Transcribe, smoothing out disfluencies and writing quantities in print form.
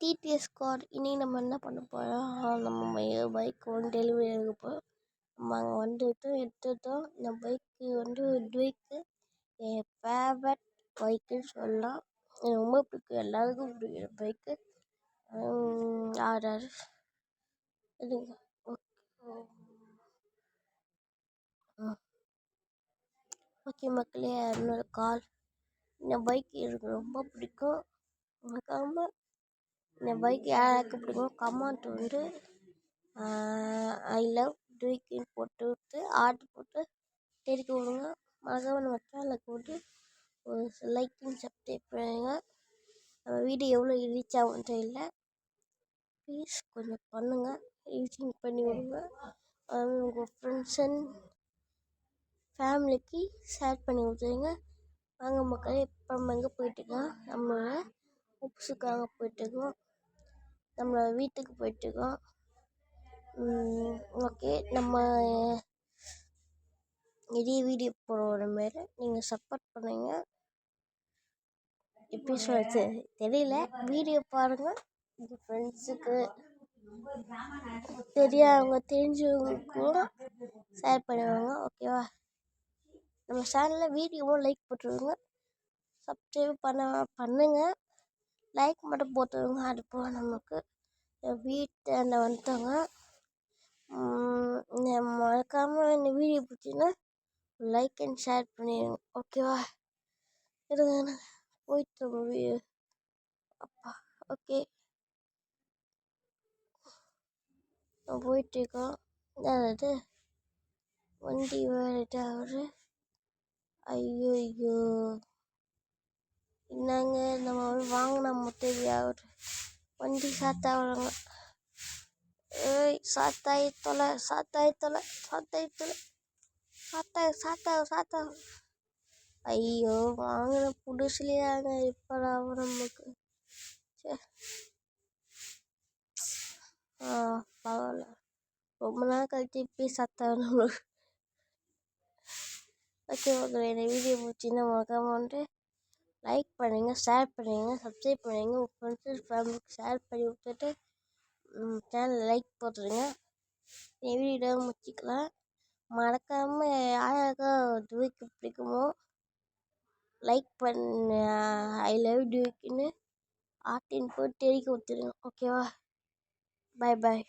TDS car இனி நம்ம என்ன பண்ண போகிறோம், நம்ம பைக் வந்து டெலிவரி எடுக்க போகிறோம். நம்ம அங்கே வந்துட்டு எடுத்துட்டோம். இந்த பைக்கு வந்து டுவேக்கு என் ஃபேவரட் பைக்குன்னு சொல்லலாம். எனக்கு ரொம்ப பிடிக்கும், எல்லாருக்கும் பிடிக்கும் பைக்கு. ஆர்டர் இதுங்க. ஓகே மக்களே, என்னோட கால். இந்த பைக் எனக்கு ரொம்ப பிடிக்கும். மறக்காம இந்த பைக் யாருக்கு பிடிக்கும் கமெண்ட் வந்து ஐ லவ் டுவேக்குன்னு போட்டு விட்டு ஆர்டர் போட்டு தெரிவிக்க விடுங்க. மறக்காம நம்ம சேனலுக்கு போட்டு ஒரு லைக்கும் சப்ஸ்கிரைப் பண்ணுங்க. நம்ம வீடியோ எவ்வளோ ரீச் ஆகும் தெரியல, ப்ளீஸ் கொஞ்சம் பண்ணுங்கள், ரீச்சிங் பண்ணி விடுங்க. உங்கள் ஃப்ரெண்ட்ஸ் அண்ட் ஃபேமிலிக்கு ஷேர் பண்ணி விட்டுருங்க. வாங்க மக்களே, இப்போ நம்ம எங்கே போயிட்டுருக்கோம், நம்மளோட உப்புசுக்காக போயிட்டுருக்கோம், நம்மளோட வீட்டுக்கு போயிட்டுருக்கோம். ஓகே, நம்ம நிறைய வீடியோ போடுற மாரி நீங்கள் சப்போர்ட் பண்ணுங்க. எப்படி சொல்கிறது தெரியல, வீடியோ பாருங்கள். உங்கள் ஃப்ரெண்ட்ஸுக்கு தெரிஞ்சவங்களுக்கும் ஷேர் பண்ணுவாங்க. ஓகேவா, நம்ம சேனலில் வீடியோவும் லைக் போட்டுருங்க, சப்ஸ்கிரைப் பண்ணுங்க. லைக் மட்டும் போட்டுருங்க. அது போக நமக்கு வீட்டாண்ட வந்துட்டாங்க. மறக்காமல் இந்த வீடியோ பிடிச்சின்னா லைக் அண்ட் ஷேர் பண்ணிடுங்க. ஓகேவா, இருங்க போயிட்டு வீடியோ. அப்பா ஓகே, போயிட்டுருக்கோம். அதாவது வண்டி வேறு அவரு. ஐயோ என்னங்க, நம்ம வாங்கின முட்டையாவது வண்டி சாத்தாவறாங்க. ஏய் சாத்தாயி தொலை, சாத்தாயி தொலை, சாத்தாயி தொலை, சாத்தா. ஐயோ, வாங்கின புதுசுலையாங்க இப்போதான் நமக்கு. பரவாயில்ல, ரொம்ப நாள் கழிச்சு இப்படி சாத்தாங்க நம்மளுக்கு. ஓகே ஓகே, இந்த வீடியோ பிடிச்சின்னா மறக்காம வந்து லைக் பண்ணுங்கள், ஷேர் பண்ணுங்கள், சப்ஸ்கிரைப் பண்ணுங்கள். உங்கள் ஃப்ரெண்ட்ஸ் ஃபேமிலிக்கு ஷேர் பண்ணி விட்டுட்டு சேனல் லைக் போட்டுருங்க. இந்த வீடியோ முடிச்சிக்கலாம். மறக்காமல் யாராருக்கும் டுவேக்கு பிடிக்குமோ லைக் பண்ண ஐ லவ் டுவேக்குன்னு ஆர்டின் போட்டு தெரிவிக்க விட்டுருங்க. ஓகேவா, பாய் பாய்.